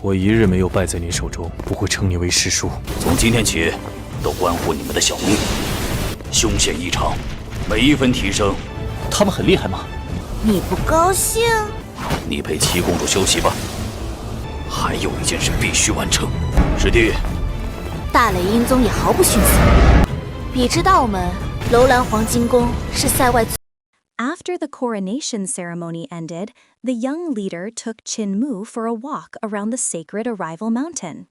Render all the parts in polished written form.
我一日没有败在您手中，不会称你为师叔。从今天起，都关乎你们的小命，凶险异常，每一分提升。他们很厉害吗？你不高兴？你陪七公主休息吧。还有一件事必须完成，师弟。大雷音宗也毫不逊色。比之道门，楼兰黄金宫是塞外。After the coronation ceremony ended, the young leader took Qin Mu for a walk around the sacred Arrival Mountain.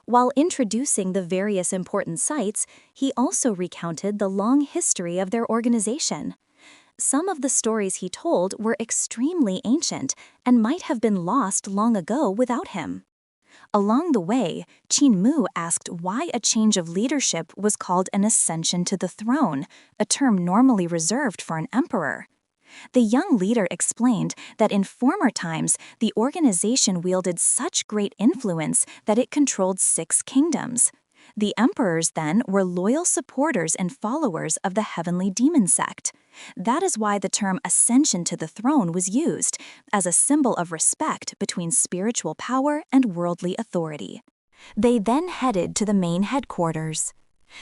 While introducing the various important sites, he also recounted the long history of their organization. Some of the stories he told were extremely ancient and might have been lost long ago without him. Along the way, Qin Mu asked why a change of leadership was called an ascension to the throne, a term normally reserved for an emperor. The young leader explained that in former times, the organization wielded such great influence that it controlled 6 kingdoms. The emperors then were loyal supporters and followers of the heavenly demon sect. That is why the term ascension to the throne was used, as a symbol of respect between spiritual power and worldly authority. They then headed to the main headquarters.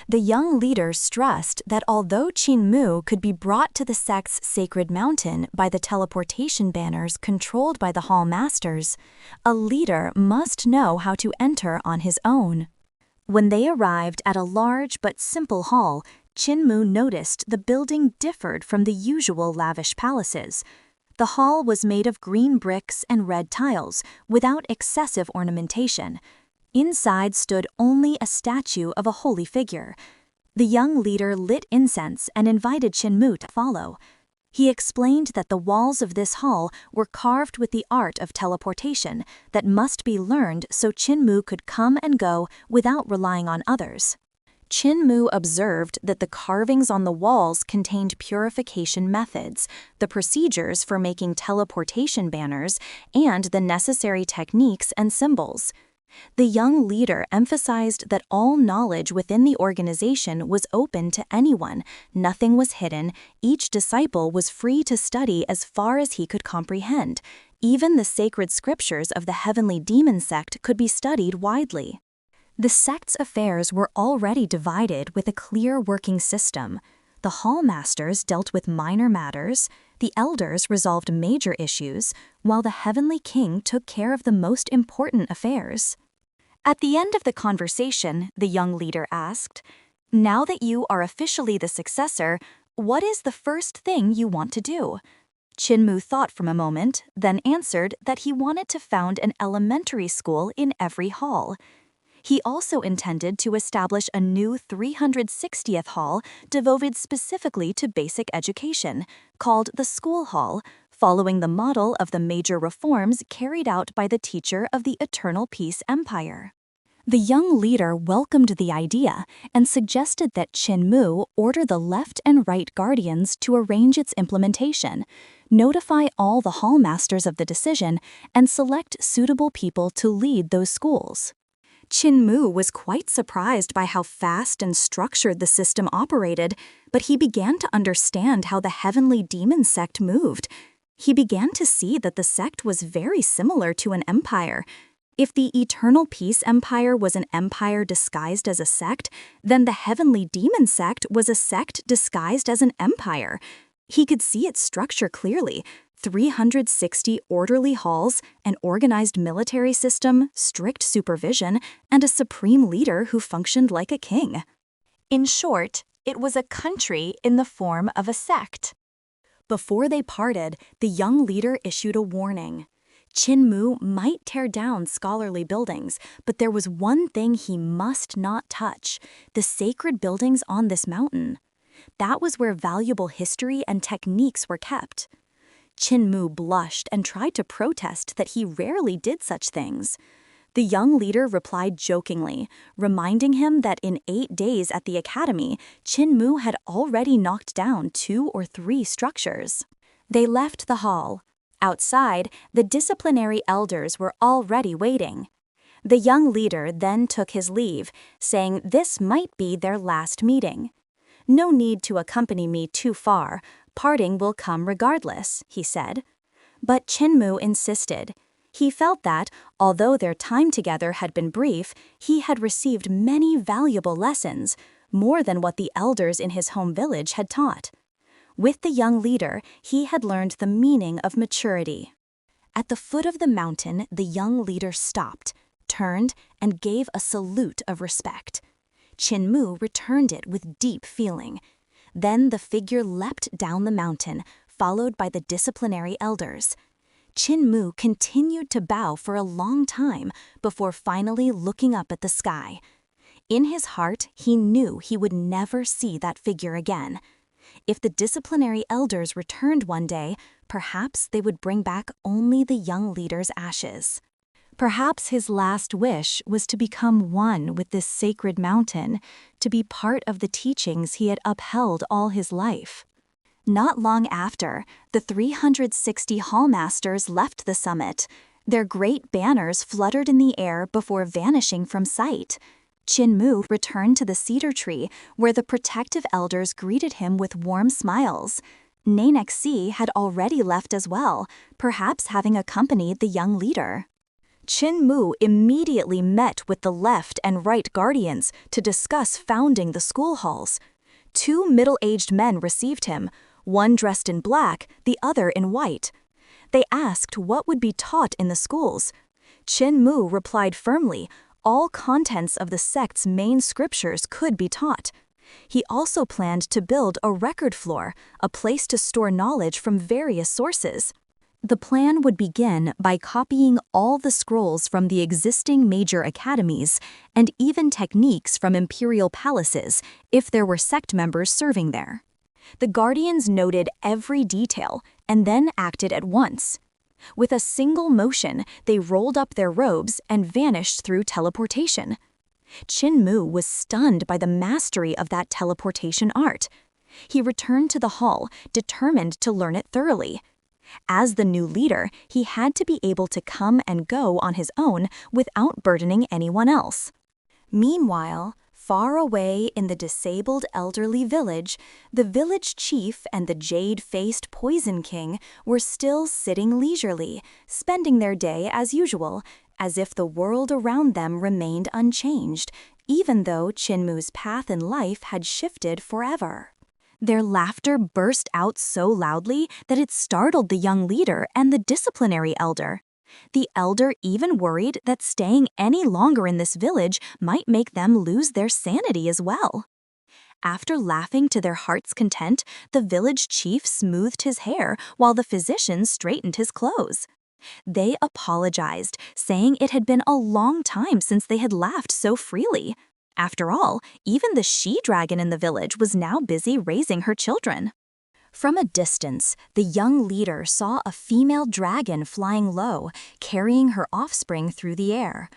The young leader stressed that although Qin Mu could be brought to the sect's sacred mountain by the teleportation banners controlled by the hall masters, a leader must know how to enter on his own. When they arrived at a large but simple hall, Qin Mu noticed the building differed from the usual lavish palaces. The hall was made of green bricks and red tiles, without excessive ornamentation. Inside stood only a statue of a holy figure. The young leader lit incense and invited Qin Mu to follow. He explained that the walls of this hall were carved with the art of teleportation that must be learned so Qin Mu could come and go without relying on others. Qin Mu observed that the carvings on the walls contained purification methods, the procedures for making teleportation banners, and the necessary techniques and symbols. The young leader emphasized that all knowledge within the organization was open to anyone, nothing was hidden, each disciple was free to study as far as he could comprehend. Even the sacred scriptures of the heavenly demon sect could be studied widely. The sect's affairs were already divided with a clear working system. The hall masters dealt with minor matters, the elders resolved major issues, while the heavenly king took care of the most important affairs. At the end of the conversation, the young leader asked, "Now that you are officially the successor, what is the first thing you want to do?" Qin Mu thought for a moment, then answered that he wanted to found an elementary school in every hall. He also intended to establish a new 360th hall devoted specifically to basic education, called the School Hall, following the model of the major reforms carried out by the teacher of the Eternal Peace Empire. The young leader welcomed the idea and suggested that Qin Mu order the left and right guardians to arrange its implementation, notify all the hall masters of the decision, and select suitable people to lead those schools. Qin Mu was quite surprised by how fast and structured the system operated, but he began to understand how the heavenly demon sect moved. He began to see that the sect was very similar to an empire. If the Eternal Peace Empire was an empire disguised as a sect, then the heavenly demon sect was a sect disguised as an empire. He could see its structure clearly. 360 orderly halls, an organized military system, strict supervision, and a supreme leader who functioned like a king. In short, it was a country in the form of a sect. Before they parted, the young leader issued a warning. Qin Mu might tear down scholarly buildings, but there was one thing he must not touch: the sacred buildings on this mountain. That was where valuable history and techniques were kept. Qin Mu blushed and tried to protest that he rarely did such things. The young leader replied jokingly, reminding him that in 8 days at the academy, Qin Mu had already knocked down 2 or 3 structures. They left the hall. Outside, the disciplinary elders were already waiting. The young leader then took his leave, saying this might be their last meeting. "No need to accompany me too far. Parting will come regardless," he said. But Qin Mu insisted. He felt that, although their time together had been brief, he had received many valuable lessons, more than what the elders in his home village had taught. With the young leader, he had learned the meaning of maturity. At the foot of the mountain, the young leader stopped, turned, and gave a salute of respect. Qin Mu returned it with deep feeling. Then the figure leapt down the mountain, followed by the disciplinary elders. Qin Mu continued to bow for a long time before finally looking up at the sky. In his heart, he knew he would never see that figure again. If the disciplinary elders returned one day, perhaps they would bring back only the young leader's ashes. Perhaps his last wish was to become one with this sacred mountain, to be part of the teachings he had upheld all his life. Not long after, the 360 hallmasters left the summit. Their great banners fluttered in the air before vanishing from sight. Qin Mu returned to the cedar tree, where the protective elders greeted him with warm smiles. Nanek Si had already left as well, perhaps having accompanied the young leader. Qin Mu immediately met with the left and right guardians to discuss founding the school halls. 2 middle-aged men received him, one dressed in black, the other in white. They asked what would be taught in the schools. Qin Mu replied firmly, all contents of the sect's main scriptures could be taught. He also planned to build a record floor, a place to store knowledge from various sources. The plan would begin by copying all the scrolls from the existing major academies and even techniques from imperial palaces if there were sect members serving there. The guardians noted every detail and then acted at once. With a single motion, they rolled up their robes and vanished through teleportation. Qin Mu was stunned by the mastery of that teleportation art. He returned to the hall, determined to learn it thoroughly. As the new leader, he had to be able to come and go on his own without burdening anyone else. Meanwhile, far away in the disabled elderly village, the village chief and the jade-faced Poison King were still sitting leisurely, spending their day as usual, as if the world around them remained unchanged, even though Qin Mu's path in life had shifted forever. Their laughter burst out so loudly that it startled the young leader and the disciplinary elder. The elder even worried that staying any longer in this village might make them lose their sanity as well. After laughing to their heart's content, the village chief smoothed his hair while the physician straightened his clothes. They apologized, saying it had been a long time since they had laughed so freely. After all, even the she-dragon in the village was now busy raising her children. From a distance, the young leader saw a female dragon flying low, carrying her offspring through the air.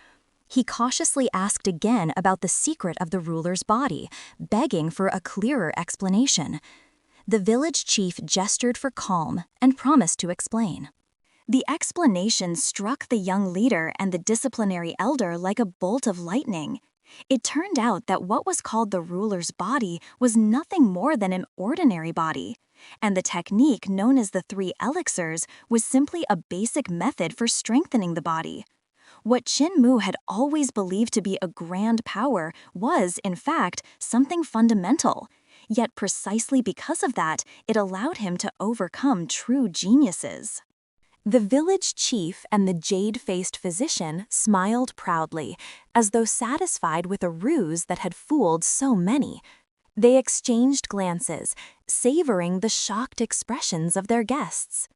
He cautiously asked again about the secret of the ruler's body, begging for a clearer explanation. The village chief gestured for calm and promised to explain. The explanation struck the young leader and the disciplinary elder like a bolt of lightning. It turned out that what was called the ruler's body was nothing more than an ordinary body, and the technique known as the 3 elixirs was simply a basic method for strengthening the body. What Qin Mu had always believed to be a grand power was, in fact, something fundamental. Yet precisely because of that, it allowed him to overcome true geniuses. The village chief and the jade-faced physician smiled proudly, as though satisfied with a ruse that had fooled so many. They exchanged glances, savoring the shocked expressions of their guests.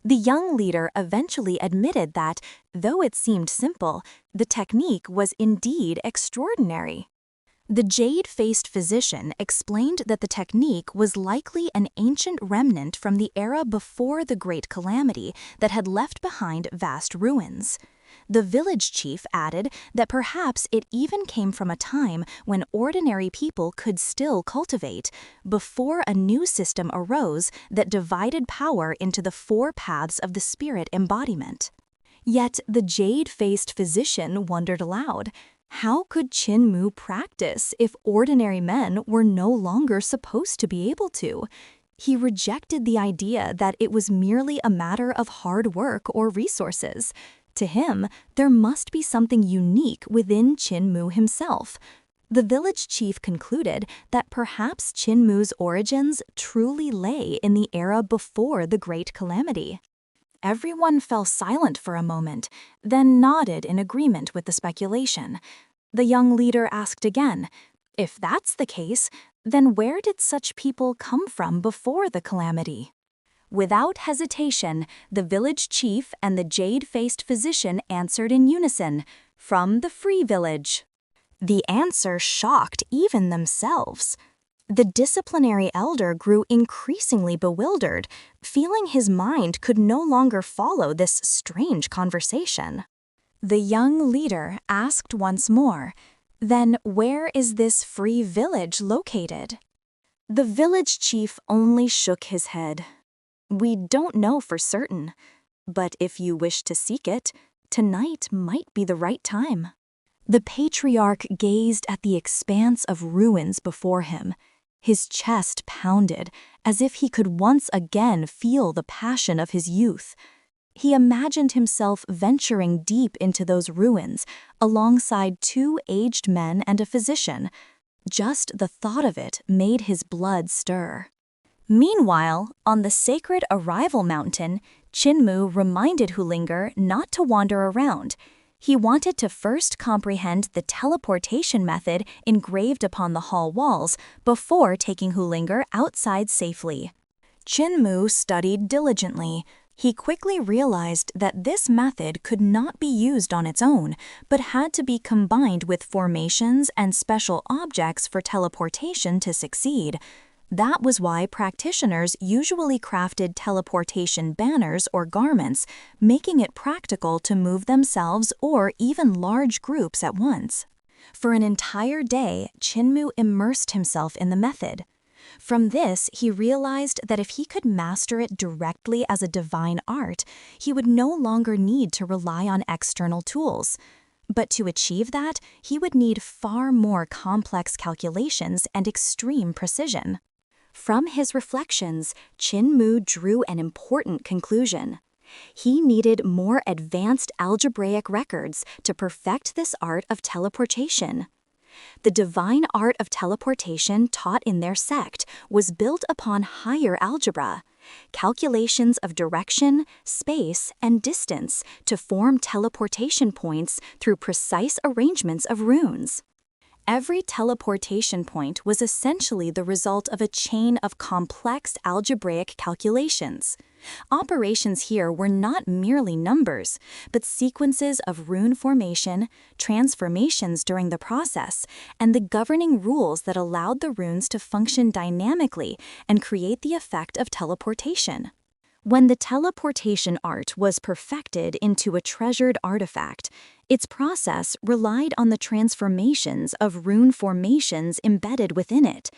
The young leader eventually admitted that, though it seemed simple, the technique was indeed extraordinary. The jade-faced physician explained that the technique was likely an ancient remnant from the era before the Great Calamity that had left behind vast ruins. The village chief added that perhaps it even came from a time when ordinary people could still cultivate, before a new system arose that divided power into the 4 paths of the spirit embodiment. Yet the jade-faced physician wondered aloud. How could Qin Mu practice if ordinary men were no longer supposed to be able to? He rejected the idea that it was merely a matter of hard work or resources. To him, there must be something unique within Qin Mu himself. The village chief concluded that perhaps Qin Mu's origins truly lay in the era before the Great Calamity. Everyone fell silent for a moment, then nodded in agreement with the speculation. The young leader asked again, if that's the case, then where did such people come from before the calamity? Without hesitation, the village chief and the jade-faced physician answered in unison, from the Free Village. The answer shocked even themselves. The disciplinary elder grew increasingly bewildered, feeling his mind could no longer follow this strange conversation. The young leader asked once more, then where is this Free Village located? The village chief only shook his head. We don't know for certain, but if you wish to seek it, tonight might be the right time. The patriarch gazed at the expanse of ruins before him. His chest pounded, as if he could once again feel the passion of his youth. He imagined himself venturing deep into those ruins, alongside 2 aged men and a physician. Just the thought of it made his blood stir. Meanwhile, on the sacred Arrival Mountain, Qin Mu reminded Hulinger not to wander around. He wanted to first comprehend the teleportation method engraved upon the hall walls before taking Hulinger outside safely. Qin Mu studied diligently. He quickly realized that this method could not be used on its own, but had to be combined with formations and special objects for teleportation to succeed. That was why practitioners usually crafted teleportation banners or garments, making it practical to move themselves or even large groups at once. For an entire day, Qin Mu immersed himself in the method. From this, he realized that if he could master it directly as a divine art, he would no longer need to rely on external tools. But to achieve that, he would need far more complex calculations and extreme precision. From his reflections, Qin Mu drew an important conclusion. He needed more advanced algebraic records to perfect this art of teleportation. The divine art of teleportation taught in their sect was built upon higher algebra, calculations of direction, space, and distance to form teleportation points through precise arrangements of runes. Every teleportation point was essentially the result of a chain of complex algebraic calculations. Operations here were not merely numbers, but sequences of rune formation, transformations during the process, and the governing rules that allowed the runes to function dynamically and create the effect of teleportation. When the teleportation art was perfected into a treasured artifact, its process relied on the transformations of rune formations embedded within it.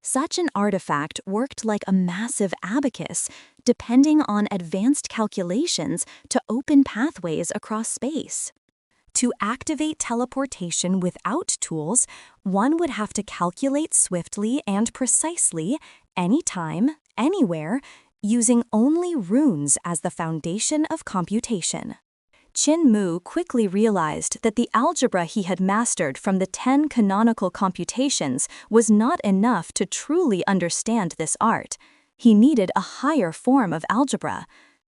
Such an artifact worked like a massive abacus, depending on advanced calculations to open pathways across space. To activate teleportation without tools, one would have to calculate swiftly and precisely, anytime, anywhere, using only runes as the foundation of computation. Qin Mu quickly realized that the algebra he had mastered from the 10 canonical computations was not enough to truly understand this art. He needed a higher form of algebra.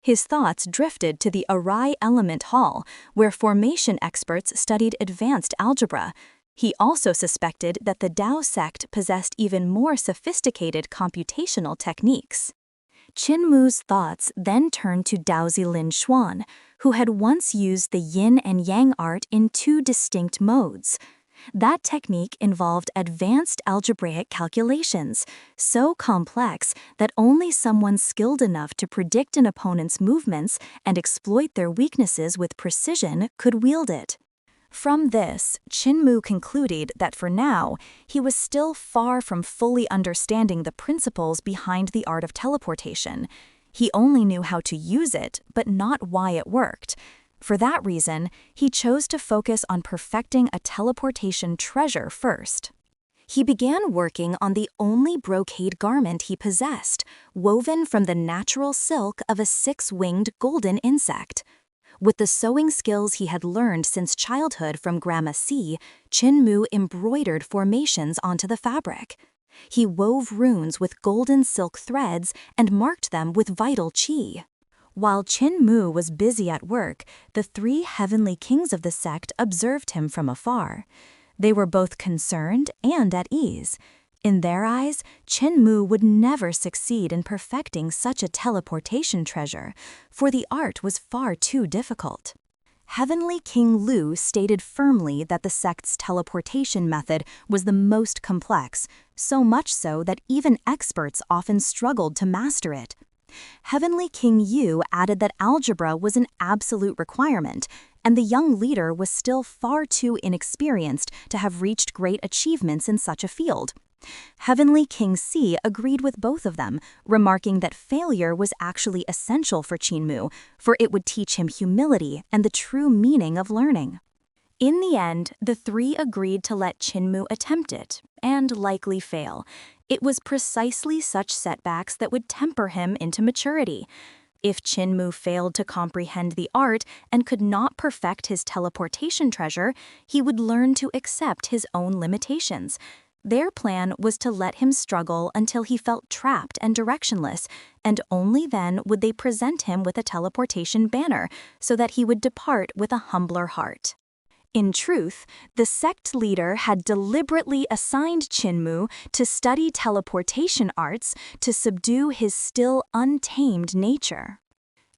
His thoughts drifted to the Arai Element Hall, where formation experts studied advanced algebra. He also suspected that the Dao sect possessed even more sophisticated computational techniques. Qin Mu's thoughts then turned to Dao Zilin Xuan, who had once used the yin and yang art in 2 distinct modes. That technique involved advanced algebraic calculations, so complex that only someone skilled enough to predict an opponent's movements and exploit their weaknesses with precision could wield it. From this, Qin Mu concluded that for now, he was still far from fully understanding the principles behind the art of teleportation. He only knew how to use it, but not why it worked. For that reason, he chose to focus on perfecting a teleportation treasure first. He began working on the only brocade garment he possessed, woven from the natural silk of a 6-winged golden insect. With the sewing skills he had learned since childhood from Grandma C, Qin Mu embroidered formations onto the fabric. He wove runes with golden silk threads and marked them with vital qi. While Qin Mu was busy at work, the 3 heavenly kings of the sect observed him from afar. They were both concerned and at ease. In their eyes, Qin Mu would never succeed in perfecting such a teleportation treasure, for the art was far too difficult. Heavenly King Lu stated firmly that the sect's teleportation method was the most complex, so much so that even experts often struggled to master it. Heavenly King Yu added that algebra was an absolute requirement, and the young leader was still far too inexperienced to have reached great achievements in such a field. Heavenly King C agreed with both of them, remarking that failure was actually essential for Qin Mu, for it would teach him humility and the true meaning of learning. In the end, the 3 agreed to let Qin Mu attempt it, and likely fail. It was precisely such setbacks that would temper him into maturity. If Qin Mu failed to comprehend the art and could not perfect his teleportation treasure, he would learn to accept his own limitations. Their plan was to let him struggle until he felt trapped and directionless, and only then would they present him with a teleportation banner so that he would depart with a humbler heart. In truth, the sect leader had deliberately assigned Qin Mu to study teleportation arts to subdue his still untamed nature.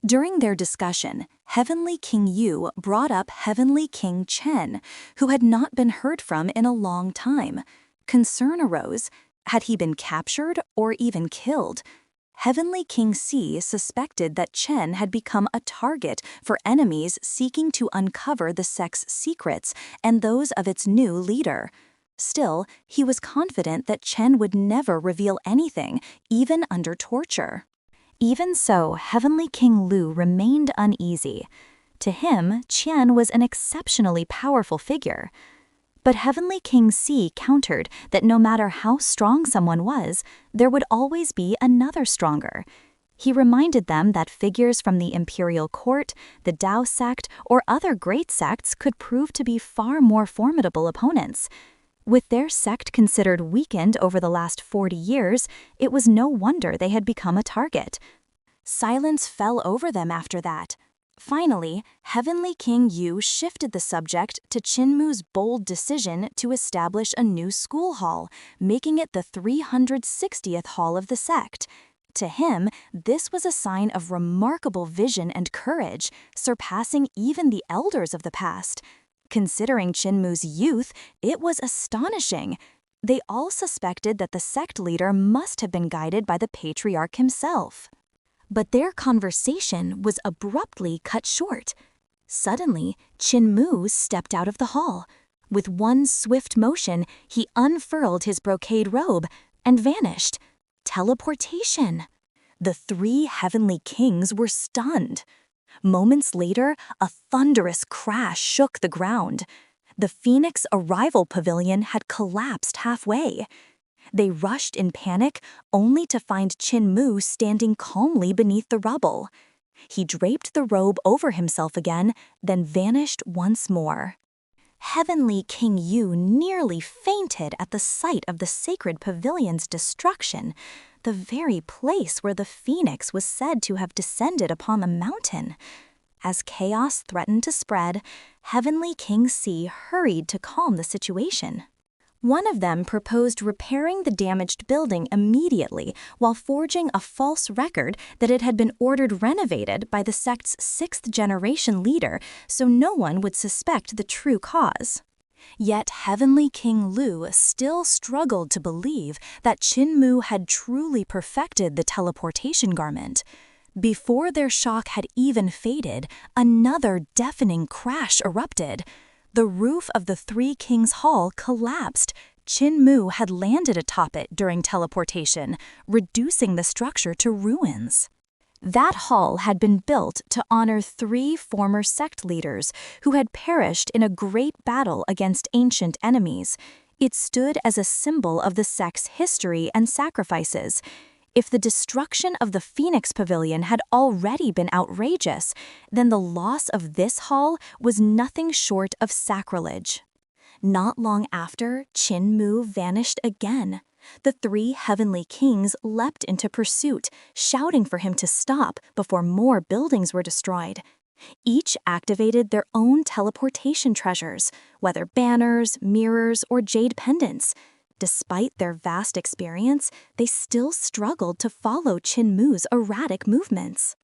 During their discussion, Heavenly King Yu brought up Heavenly King Chen, who had not been heard from in a long time. Concern arose. Had he been captured or even killed? Heavenly King C suspected that Chen had become a target for enemies seeking to uncover the sect's secrets and those of its new leader. Still, he was confident that Chen would never reveal anything, even under torture. Even so, Heavenly King Lu remained uneasy. To him, Chen was an exceptionally powerful figure. But Heavenly King C countered that no matter how strong someone was, there would always be another stronger. He reminded them that figures from the imperial court, the Dao sect, or other great sects could prove to be far more formidable opponents. With their sect considered weakened over the last 40 years, it was no wonder they had become a target. Silence fell over them after that. Finally, Heavenly King Yu shifted the subject to Qin Mu's bold decision to establish a new school hall, making it the 360th hall of the sect. To him, this was a sign of remarkable vision and courage, surpassing even the elders of the past. Considering Qin Mu's youth, it was astonishing. They all suspected that the sect leader must have been guided by the patriarch himself. But their conversation was abruptly cut short. Suddenly, Qin Mu stepped out of the hall. With one swift motion, he unfurled his brocade robe and vanished. Teleportation. The 3 heavenly kings were stunned. Moments later, a thunderous crash shook the ground. The Phoenix Arrival Pavilion had collapsed halfway. They rushed in panic, only to find Qin Mu standing calmly beneath the rubble. He draped the robe over himself again, then vanished once more. Heavenly King Yu nearly fainted at the sight of the sacred pavilion's destruction, the very place where the phoenix was said to have descended upon the mountain. As chaos threatened to spread, Heavenly King C hurried to calm the situation. One of them proposed repairing the damaged building immediately while forging a false record that it had been ordered renovated by the sect's 6th-generation leader so no one would suspect the true cause. Yet Heavenly King Lu still struggled to believe that Qin Mu had truly perfected the teleportation garment. Before their shock had even faded, another deafening crash erupted. The roof of the 3 Kings' Hall collapsed. Qin Mu had landed atop it during teleportation, reducing the structure to ruins. That hall had been built to honor 3 former sect leaders who had perished in a great battle against ancient enemies. It stood as a symbol of the sect's history and sacrifices. If the destruction of the Phoenix Pavilion had already been outrageous, then the loss of this hall was nothing short of sacrilege. Not long after, Qin Mu vanished again. The 3 heavenly kings leapt into pursuit, shouting for him to stop before more buildings were destroyed. Each activated their own teleportation treasures, whether banners, mirrors, or jade pendants. Despite their vast experience, they still struggled to follow Qin Mu's erratic movements.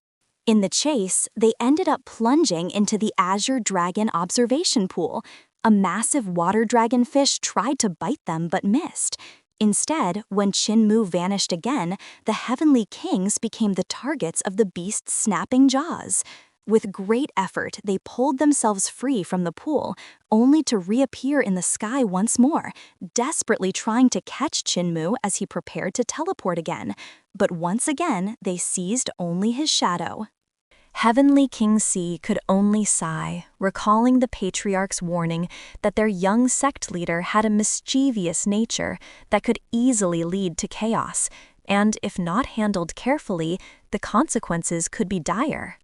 In the chase, they ended up plunging into the Azure Dragon observation pool. A massive water dragonfish tried to bite them but missed. Instead, when Qin Mu vanished again, the heavenly kings became the targets of the beast's snapping jaws. With great effort, they pulled themselves free from the pool, only to reappear in the sky once more, desperately trying to catch Qin Mu as he prepared to teleport again. But once again, they seized only his shadow. Heavenly King Si could only sigh, recalling the patriarch's warning that their young sect leader had a mischievous nature that could easily lead to chaos, and if not handled carefully, the consequences could be dire.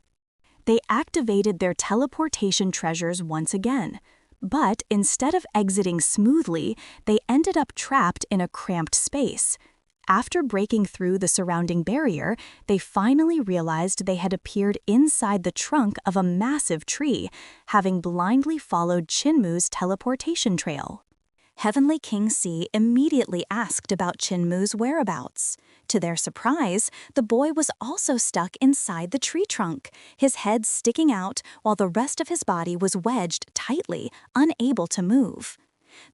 They activated their teleportation treasures once again, but instead of exiting smoothly, they ended up trapped in a cramped space. After breaking through the surrounding barrier, they finally realized they had appeared inside the trunk of a massive tree, having blindly followed Qin Mu's teleportation trail. Heavenly King Si immediately asked about Qin Mu's whereabouts. To their surprise, the boy was also stuck inside the tree trunk, his head sticking out while the rest of his body was wedged tightly, unable to move.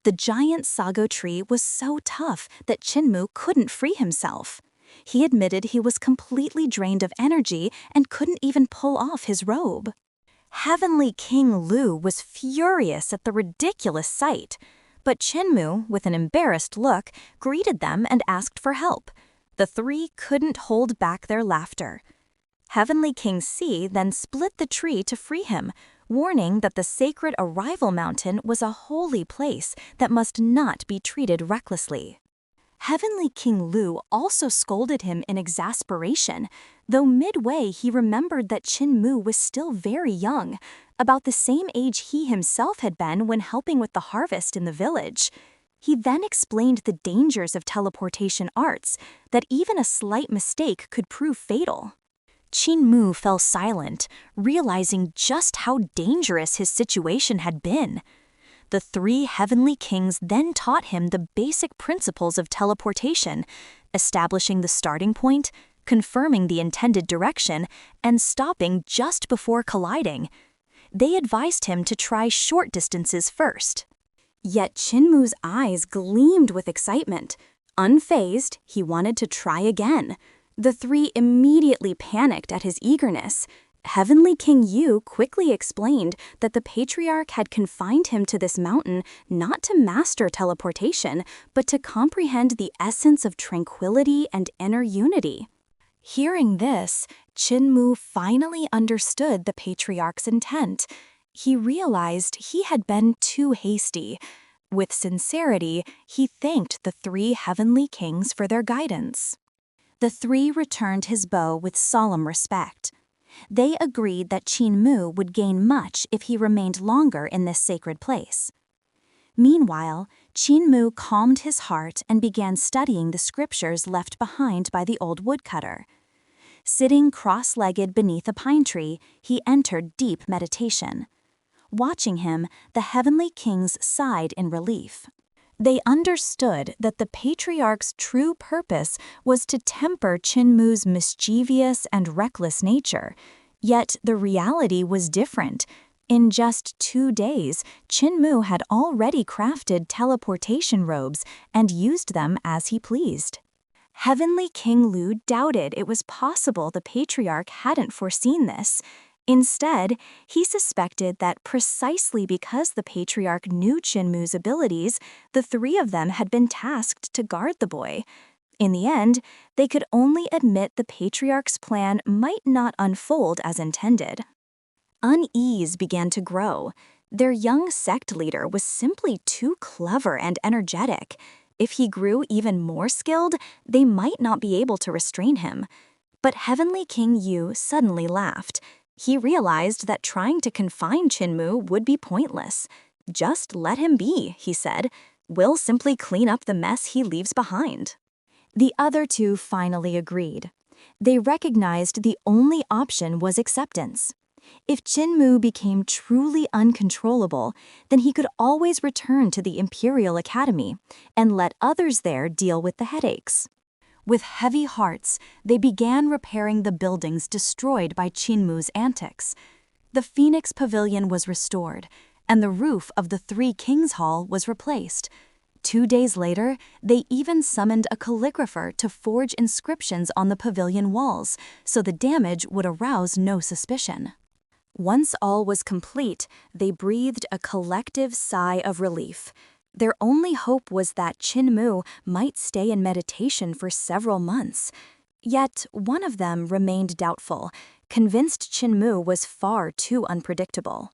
The giant sago tree was so tough that Qin Mu couldn't free himself. He admitted he was completely drained of energy and couldn't even pull off his robe. Heavenly King Lu was furious at the ridiculous sight, but Qin Mu, with an embarrassed look, greeted them and asked for help. The 3 couldn't hold back their laughter. Heavenly King Si then split the tree to free him, warning that the sacred Arrival Mountain was a holy place that must not be treated recklessly. Heavenly King Lu also scolded him in exasperation, though midway he remembered that Qin Mu was still very young, about the same age he himself had been when helping with the harvest in the village. He then explained the dangers of teleportation arts, that even a slight mistake could prove fatal. Qin Mu fell silent, realizing just how dangerous his situation had been. The 3 heavenly kings then taught him the basic principles of teleportation, establishing the starting point, confirming the intended direction, and stopping just before colliding. They advised him to try short distances first. Yet Qin Mu's eyes gleamed with excitement. Unfazed, he wanted to try again. The 3 immediately panicked at his eagerness. Heavenly King Yu quickly explained that the patriarch had confined him to this mountain not to master teleportation, but to comprehend the essence of tranquility and inner unity. Hearing this, Qin Mu finally understood the patriarch's intent. He realized he had been too hasty. With sincerity, he thanked the 3 heavenly kings for their guidance. The 3 returned his bow with solemn respect. They agreed that Qin Mu would gain much if he remained longer in this sacred place. Meanwhile, Qin Mu calmed his heart and began studying the scriptures left behind by the old woodcutter. Sitting cross-legged beneath a pine tree, he entered deep meditation. Watching him, the heavenly kings sighed in relief. They understood that the patriarch's true purpose was to temper Qin Mu's mischievous and reckless nature. Yet the reality was different. In just 2 days, Qin Mu had already crafted teleportation robes and used them as he pleased. Heavenly King Lu doubted it was possible the patriarch hadn't foreseen this. Instead, he suspected that precisely because the patriarch knew Qin Mu's abilities, the 3 of them had been tasked to guard the boy. In the end, they could only admit the patriarch's plan might not unfold as intended. Unease began to grow. Their young sect leader was simply too clever and energetic. If he grew even more skilled, they might not be able to restrain him. But Heavenly King Yu suddenly laughed. He realized that trying to confine Qinmu would be pointless. Just let him be, he said. We'll simply clean up the mess he leaves behind. The other two finally agreed. They recognized the only option was acceptance. If Qinmu became truly uncontrollable, then he could always return to the Imperial Academy and let others there deal with the headaches. With heavy hearts, they began repairing the buildings destroyed by Qinmu's antics. The Phoenix Pavilion was restored, and the roof of the Three Kings Hall was replaced. 2 days later, they even summoned a calligrapher to forge inscriptions on the pavilion walls, so the damage would arouse no suspicion. Once all was complete, they breathed a collective sigh of relief. Their only hope was that Qinmu might stay in meditation for several months. Yet one of them remained doubtful, convinced Qinmu was far too unpredictable.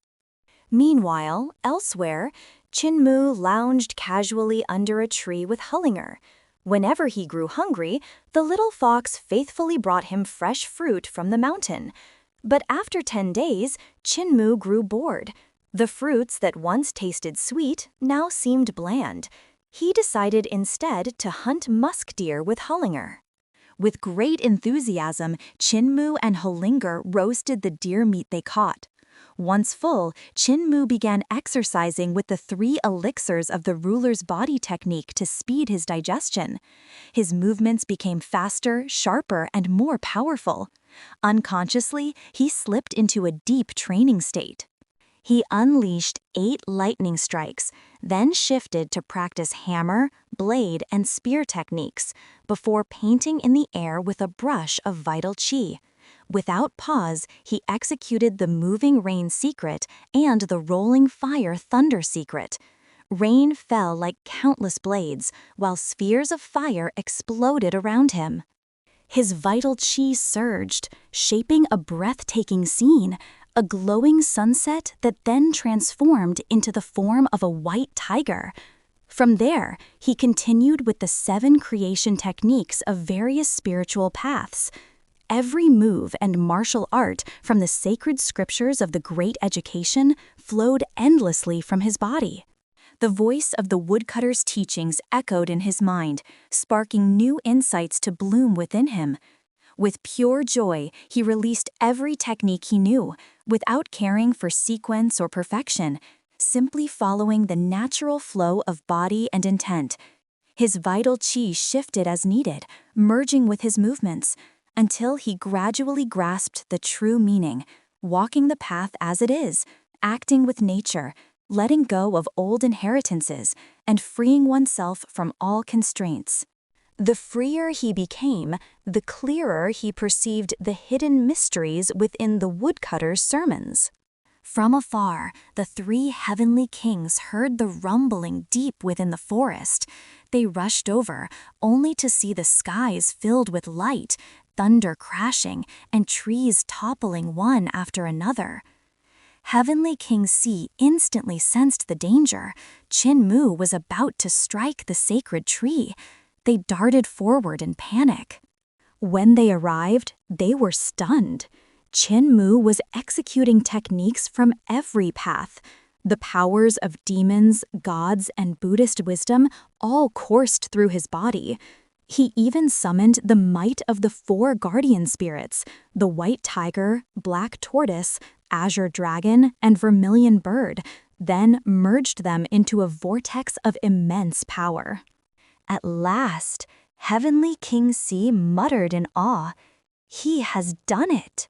Meanwhile, elsewhere, Qinmu lounged casually under a tree with Hullinger. Whenever he grew hungry, the little fox faithfully brought him fresh fruit from the mountain. But after 10 days, Qinmu grew bored. The fruits that once tasted sweet now seemed bland. He decided instead to hunt musk deer with Hullinger. With great enthusiasm, Qinmu and Hullinger roasted the deer meat they caught. Once full, Qinmu began exercising with the 3 elixirs of the ruler's body technique to speed his digestion. His movements became faster, sharper, and more powerful. Unconsciously, he slipped into a deep training state. He unleashed 8 lightning strikes, then shifted to practice hammer, blade, and spear techniques, before painting in the air with a brush of vital qi. Without pause, he executed the moving rain secret and the rolling fire thunder secret. Rain fell like countless blades, while spheres of fire exploded around him. His vital qi surged, shaping a breathtaking scene, a glowing sunset that then transformed into the form of a white tiger. From there, he continued with the 7 creation techniques of various spiritual paths. Every move and martial art from the sacred scriptures of the Great Education flowed endlessly from his body. The voice of the woodcutter's teachings echoed in his mind, sparking new insights to bloom within him. With pure joy, he released every technique he knew, without caring for sequence or perfection, simply following the natural flow of body and intent. His vital qi shifted as needed, merging with his movements, until he gradually grasped the true meaning, walking the path as it is, acting with nature, letting go of old inheritances, and freeing oneself from all constraints. The freer he became, the clearer he perceived the hidden mysteries within the woodcutter's sermons. From afar, the 3 heavenly kings heard the rumbling deep within the forest. They rushed over, only to see the skies filled with light, thunder crashing, and trees toppling one after another. Heavenly King Si instantly sensed the danger. Qinmu was about to strike the sacred tree. They darted forward in panic. When they arrived, they were stunned. Qinmu was executing techniques from every path. The powers of demons, gods, and Buddhist wisdom all coursed through his body. He even summoned the might of the 4 guardian spirits, the white tiger, black tortoise, azure dragon, and vermilion bird, then merged them into a vortex of immense power. At last, Heavenly King Si muttered in awe, "He has done it."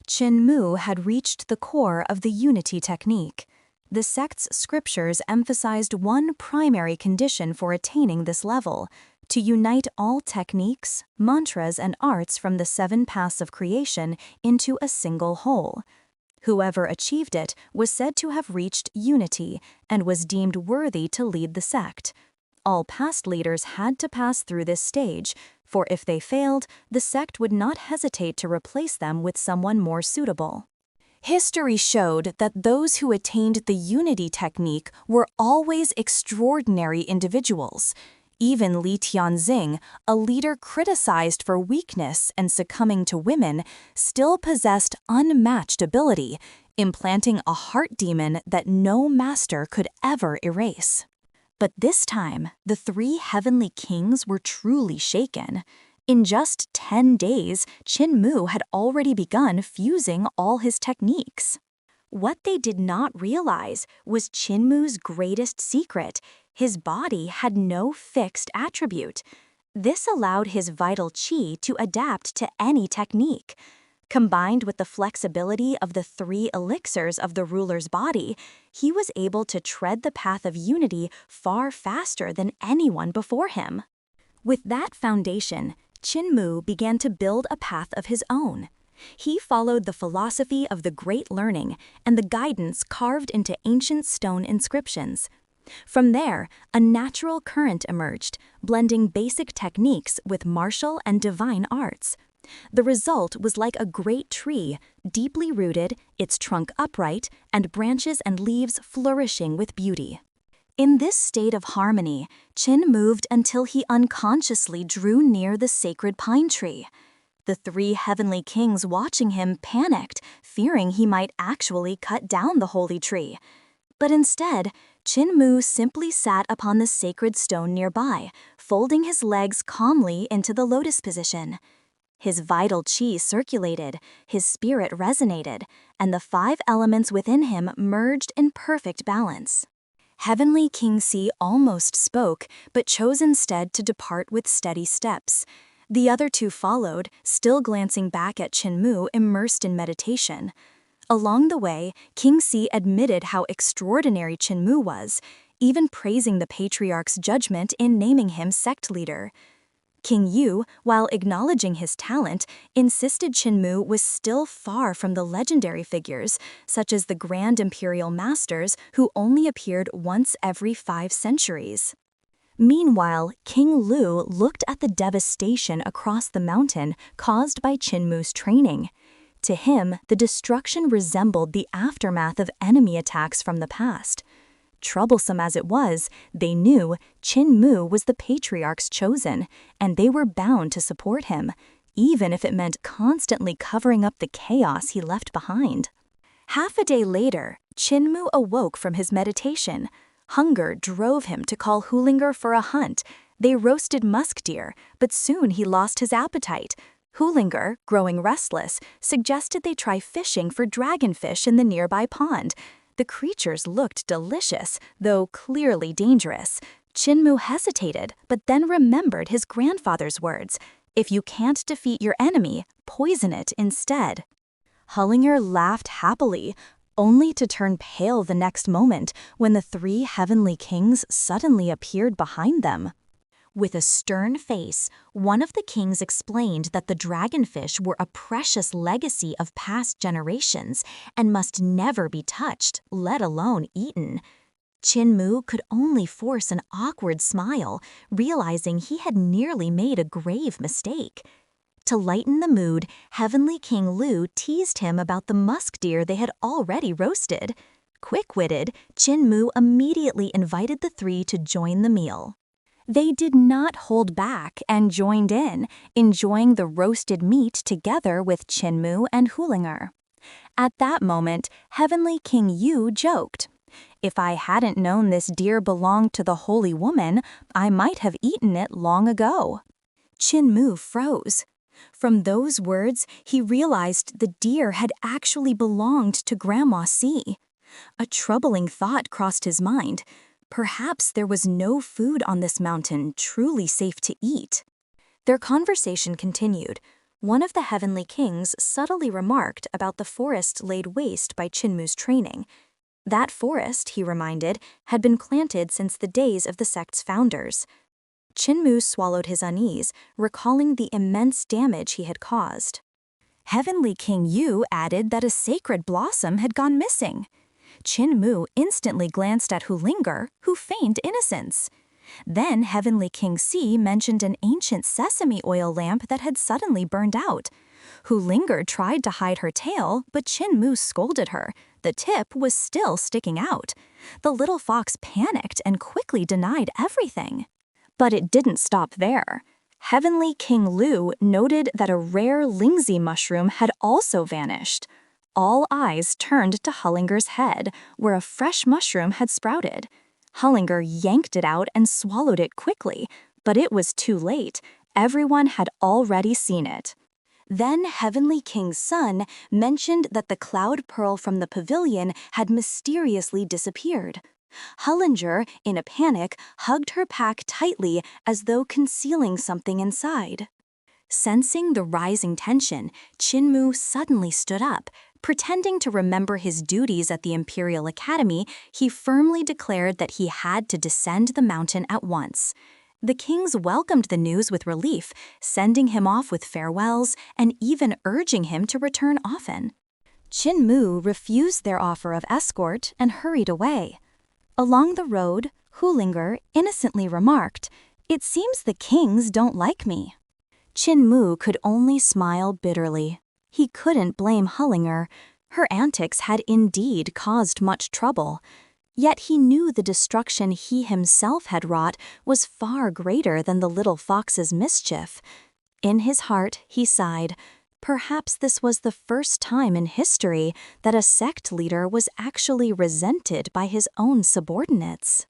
Qinmu had reached the core of the unity technique. The sect's scriptures emphasized one primary condition for attaining this level: to unite all techniques, mantras, and arts from the 7 paths of creation into a single whole. Whoever achieved it was said to have reached unity and was deemed worthy to lead the sect. All past leaders had to pass through this stage, for if they failed, the sect would not hesitate to replace them with someone more suitable. History showed that those who attained the unity technique were always extraordinary individuals. Even Li Tianxing, a leader criticized for weakness and succumbing to women, still possessed unmatched ability, implanting a heart demon that no master could ever erase. But this time, the 3 heavenly kings were truly shaken. In just 10 days, Qin Mu had already begun fusing all his techniques. What they did not realize was Qin Mu's greatest secret. His body had no fixed attribute. This allowed his vital qi to adapt to any technique. Combined with the flexibility of the 3 elixirs of the ruler's body, he was able to tread the path of unity far faster than anyone before him. With that foundation, Qin Mu began to build a path of his own. He followed the philosophy of the Great Learning and the guidance carved into ancient stone inscriptions. From there, a natural current emerged, blending basic techniques with martial and divine arts. The result was like a great tree, deeply rooted, its trunk upright, and branches and leaves flourishing with beauty. In this state of harmony, Qin moved until he unconsciously drew near the sacred pine tree. The 3 heavenly kings watching him panicked, fearing he might actually cut down the holy tree. But instead, Qin Mu simply sat upon the sacred stone nearby, folding his legs calmly into the lotus position. His vital qi circulated, his spirit resonated, and the 5 elements within him merged in perfect balance. Heavenly King Si almost spoke, but chose instead to depart with steady steps. The other 2 followed, still glancing back at Qin Mu immersed in meditation. Along the way, King Si admitted how extraordinary Qin Mu was, even praising the patriarch's judgment in naming him sect leader. King Yu, while acknowledging his talent, insisted Qin Mu was still far from the legendary figures, such as the Grand Imperial Masters who only appeared once every 5 centuries. Meanwhile, King Lu looked at the devastation across the mountain caused by Qin Mu's training. To him, the destruction resembled the aftermath of enemy attacks from the past. Troublesome as it was, they knew Qin Mu was the patriarch's chosen, and they were bound to support him, even if it meant constantly covering up the chaos he left behind. Half a day later, Qin Mu awoke from his meditation. Hunger drove him to call Hulinger for a hunt. They roasted musk deer, but soon he lost his appetite. Hulinger, growing restless, suggested they try fishing for dragonfish in the nearby pond. The creatures looked delicious, though clearly dangerous. Qin Mu hesitated, but then remembered his grandfather's words, "If you can't defeat your enemy, poison it instead." Hulinger laughed happily, only to turn pale the next moment when the 3 heavenly kings suddenly appeared behind them. With a stern face, one of the kings explained that the dragonfish were a precious legacy of past generations and must never be touched, let alone eaten. Qin Mu could only force an awkward smile, realizing he had nearly made a grave mistake. To lighten the mood, Heavenly King Lu teased him about the musk deer they had already roasted. Quick-witted, Qin Mu immediately invited the 3 to join the meal. They did not hold back and joined in, enjoying the roasted meat together with Qin Mu and Hulinger. At that moment, Heavenly King Yu joked, "If I hadn't known this deer belonged to the holy woman, I might have eaten it long ago." Qin Mu froze. From those words, he realized the deer had actually belonged to Grandma Si. A troubling thought crossed his mind. Perhaps there was no food on this mountain truly safe to eat. Their conversation continued. One of the heavenly kings subtly remarked about the forest laid waste by Qin Mu's training. That forest, he reminded, had been planted since the days of the sect's founders. Qin Mu swallowed his unease, recalling the immense damage he had caused. Heavenly King Yu added that a sacred blossom had gone missing. Qin Mu instantly glanced at Hulinger, who feigned innocence. Then Heavenly King Si mentioned an ancient sesame oil lamp that had suddenly burned out. Hulinger tried to hide her tail, but Qin Mu scolded her. The tip was still sticking out. The little fox panicked and quickly denied everything. But it didn't stop there. Heavenly King Lu noted that a rare Lingzi mushroom had also vanished. All eyes turned to Hullinger's head, where a fresh mushroom had sprouted. Hullinger yanked it out and swallowed it quickly, but it was too late. Everyone had already seen it. Then Heavenly King's son mentioned that the cloud pearl from the pavilion had mysteriously disappeared. Hullinger, in a panic, hugged her pack tightly as though concealing something inside. Sensing the rising tension, Qinmu suddenly stood up. Pretending to remember his duties at the Imperial Academy, he firmly declared that he had to descend the mountain at once. The kings welcomed the news with relief, sending him off with farewells and even urging him to return often. Qinmu refused their offer of escort and hurried away. Along the road, Hullinger innocently remarked, "It seems the kings don't like me." Qinmu could only smile bitterly. He couldn't blame Hullinger. Her antics had indeed caused much trouble. Yet he knew the destruction he himself had wrought was far greater than the little fox's mischief. In his heart, he sighed. Perhaps this was the first time in history that a sect leader was actually resented by his own subordinates.